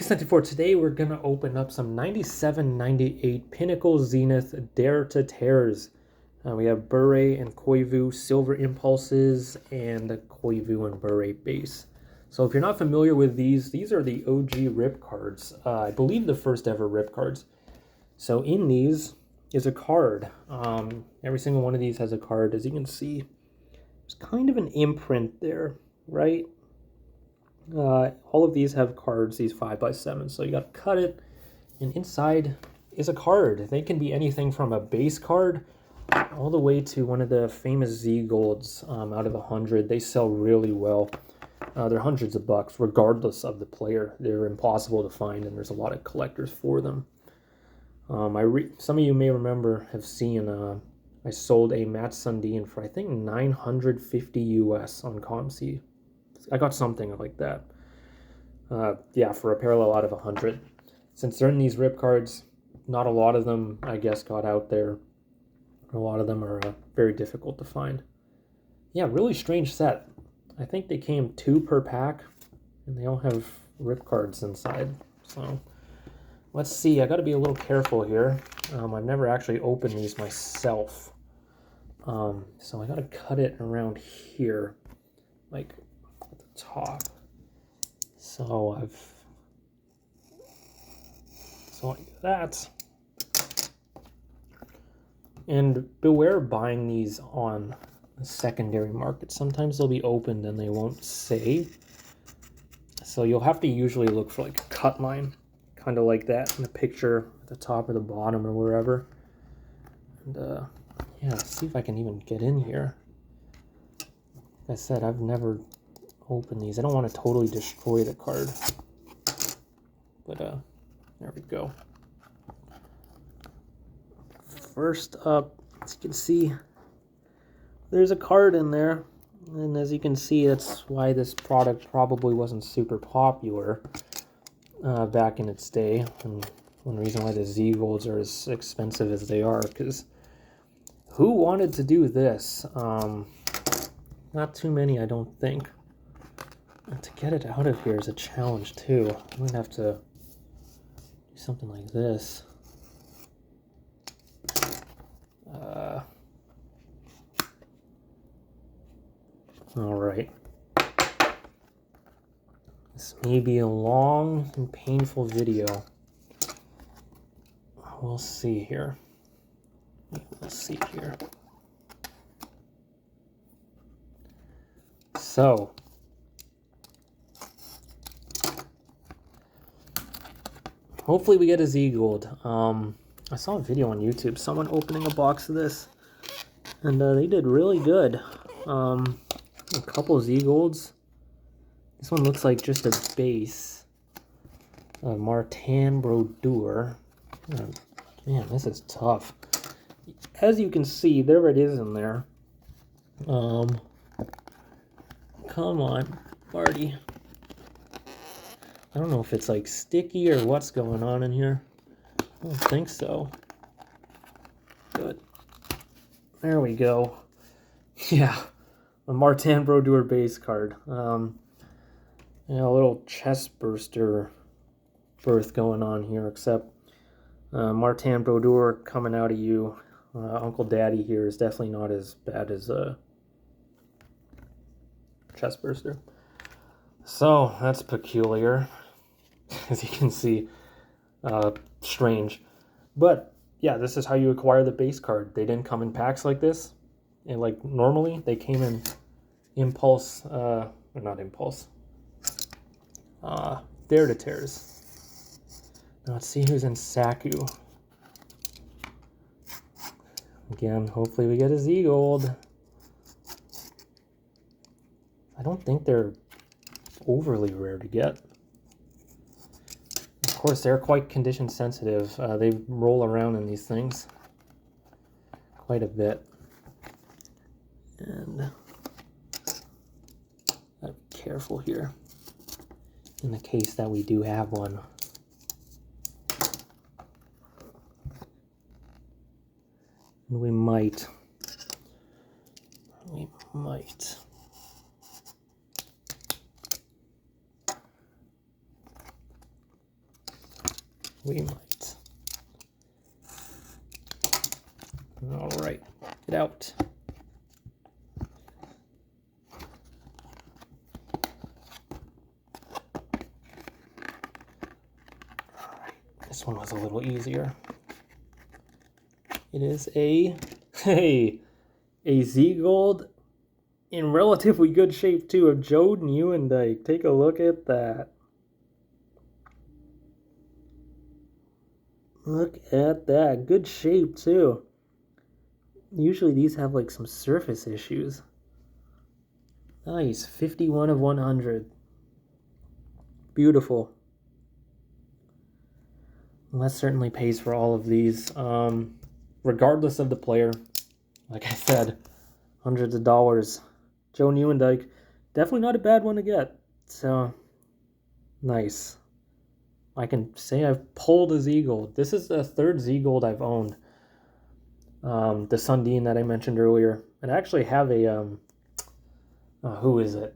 X94, today we're going to open up some 97-98 Pinnacle Zenith Dare to Tears. We have Bure and Koivu Silver Impulses and Koivu and Bure Base. So if you're not familiar with these are the OG rip cards. I believe the first ever rip cards. So in these is a card. Every single one of these has a card. As you can see, there's kind of an imprint there, right? All of these have cards, these 5x7, so you got to cut it, and inside is a card. They can be anything from a base card all the way to one of the famous Z Golds out of 100. They sell really well. They're hundreds of bucks regardless of the player. They're impossible to find, and there's a lot of collectors for them. Some of you may remember have seen I sold a Matt Sundin for I think 950 US on ComC. I got something like that. Yeah, for a parallel out of 100. Since they're in these rip cards, not a lot of them, I guess, got out there. A lot of them are very difficult to find. Yeah, really strange set. I think they came 2 per pack, and they all have rip cards inside. So, let's see. I got to be a little careful here. I've never actually opened these myself. So I got to cut it around here, like top. So like that. And beware buying these on the secondary market. Sometimes they'll be opened and they won't say. So you'll have to usually look for like a cut line, kind of like that in the picture at the top or the bottom or wherever. And yeah, see if I can even get in here. Like I said, I've never open these. I don't want to totally destroy the card, but there we go. First up, as you can see, there's a card in there, and as you can see, that's why this product probably wasn't super popular back in its day, and one reason why the Z Golds are as expensive as they are, because who wanted to do this? Not too many, I don't think. And to get it out of here is a challenge too. I'm going to have to do something like this. Alright. This may be a long and painful video. We'll see here. We'll see here. So, hopefully we get a Z Gold. I saw a video on YouTube, someone opening a box of this, and they did really good. A couple Z Golds. This one looks like just a base. Martin Brodeur. Man, this is tough. As you can see, there it is in there. Come on, Marty. I don't know if it's like sticky or what's going on in here. I don't think so. Good. There we go. Yeah, a Martin Brodeur base card. Yeah, a little chest burster birth going on here, except Martin Brodeur coming out of you. Uncle Daddy here is definitely not as bad as a chest burster. So that's peculiar, as you can see. Strange, but yeah, this is how you acquire the base card. They didn't come in packs like this, and like normally they came in impulse, or not impulse, Dare to Tears. Now let's see who's in Saku. Again, hopefully we get a Z Gold. I don't think they're overly rare to get. Of course, they're quite condition sensitive. They roll around in these things quite a bit. And gotta be careful here in the case that we do have one. And we might. We might. All right, get out. All right, this one was a little easier. It is a Z Gold in relatively good shape too of Joe Nieuwendyk. Take a look at that. Look at that. Good shape too. Usually these have like some surface issues. Nice. 51 of 100. Beautiful. And that certainly pays for all of these. Regardless of the player, like I said, hundreds of dollars. Joe Nieuwendyk, definitely not a bad one to get. So, nice. I can say I've pulled a Z Gold. This is the third Z Gold I've owned. The Sundin that I mentioned earlier. And I actually have a, who is it?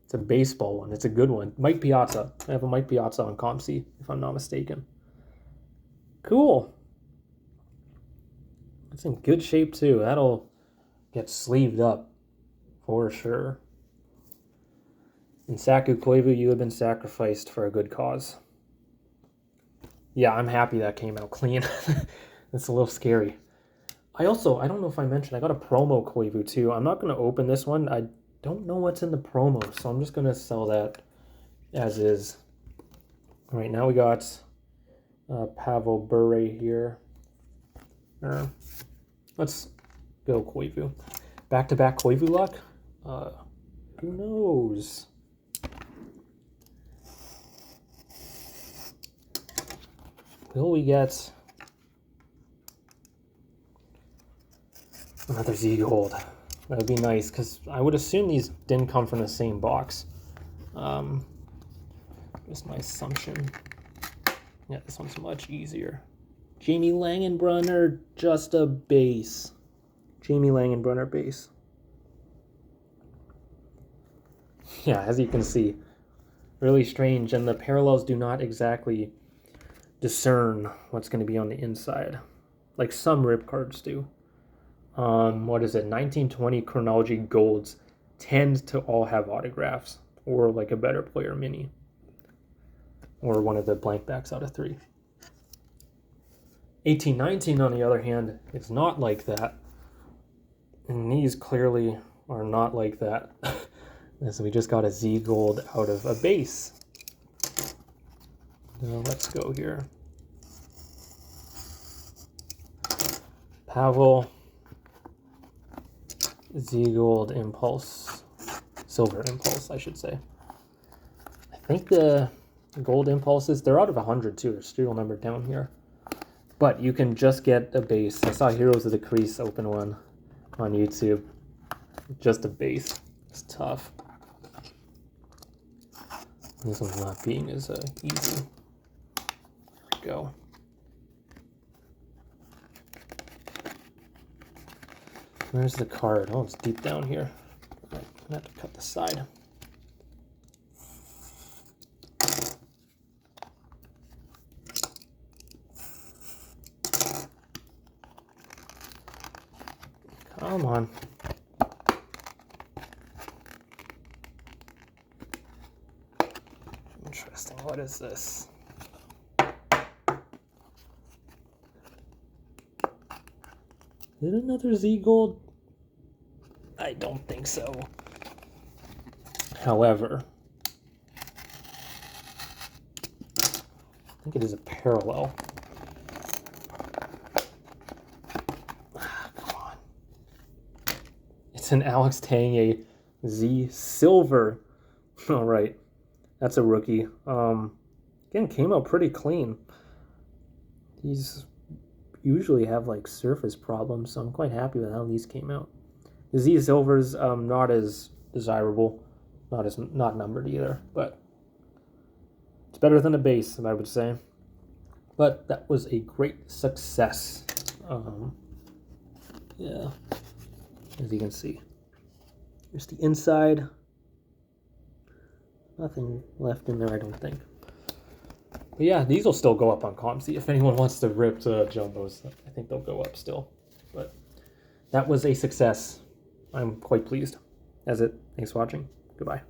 It's a baseball one. It's a good one. Mike Piazza. I have a Mike Piazza on ComC, if I'm not mistaken. Cool. It's in good shape too. That'll get sleeved up for sure. And Saku Koivu, you have been sacrificed for a good cause. Yeah, I'm happy that came out clean. It's a little scary. I don't know if I mentioned, I got a promo Koivu too. I'm not going to open this one. I don't know what's in the promo, so I'm just going to sell that as is. All right, now we got Pavel Bure here. Let's go Koivu. Back-to-back Koivu luck? Who knows? Will we get another Z Gold? That would be nice, because I would assume these didn't come from the same box. Just my assumption. Yeah, this one's much easier. Jamie Langenbrunner, just a base. Jamie Langenbrunner base. Yeah, as you can see, really strange, and the parallels do not exactly discern what's going to be on the inside, like some rip cards do. What is it? 1920 chronology golds tend to all have autographs, or like a better player mini, or one of the blank backs out of 3. 1819, on the other hand, is not like that, and these clearly are not like that. So we just got a Z Gold out of a base. Now let's go here. Pavel, Z Gold Impulse, Silver Impulse, I should say. I think the gold impulses, they're out of 100 too. They're serial numbered down here. But you can just get a base. I saw Heroes of the Crease open one on YouTube. Just a base. It's tough. This one's not being as easy. There we go. Where's the card? Oh, it's deep down here. All right, I'm gonna have to cut the side. Come on. Interesting. What is this? Is it another Z Gold? I don't think so. However, I think it is a parallel. Come on. It's an Alex Tanguay Z Silver. All right. That's a rookie. Again, came out pretty clean. These usually have like surface problems, so I'm quite happy with how these came out. The Z Silver's not as desirable, not numbered either, but it's better than a base, I would say. But that was a great success. Yeah, as you can see. Here's the inside. Nothing left in there, I don't think. But yeah, these will still go up on ComC. If anyone wants to rip the jumbos, I think they'll go up still. But that was a success. I'm quite pleased. That's it. Thanks for watching. Goodbye.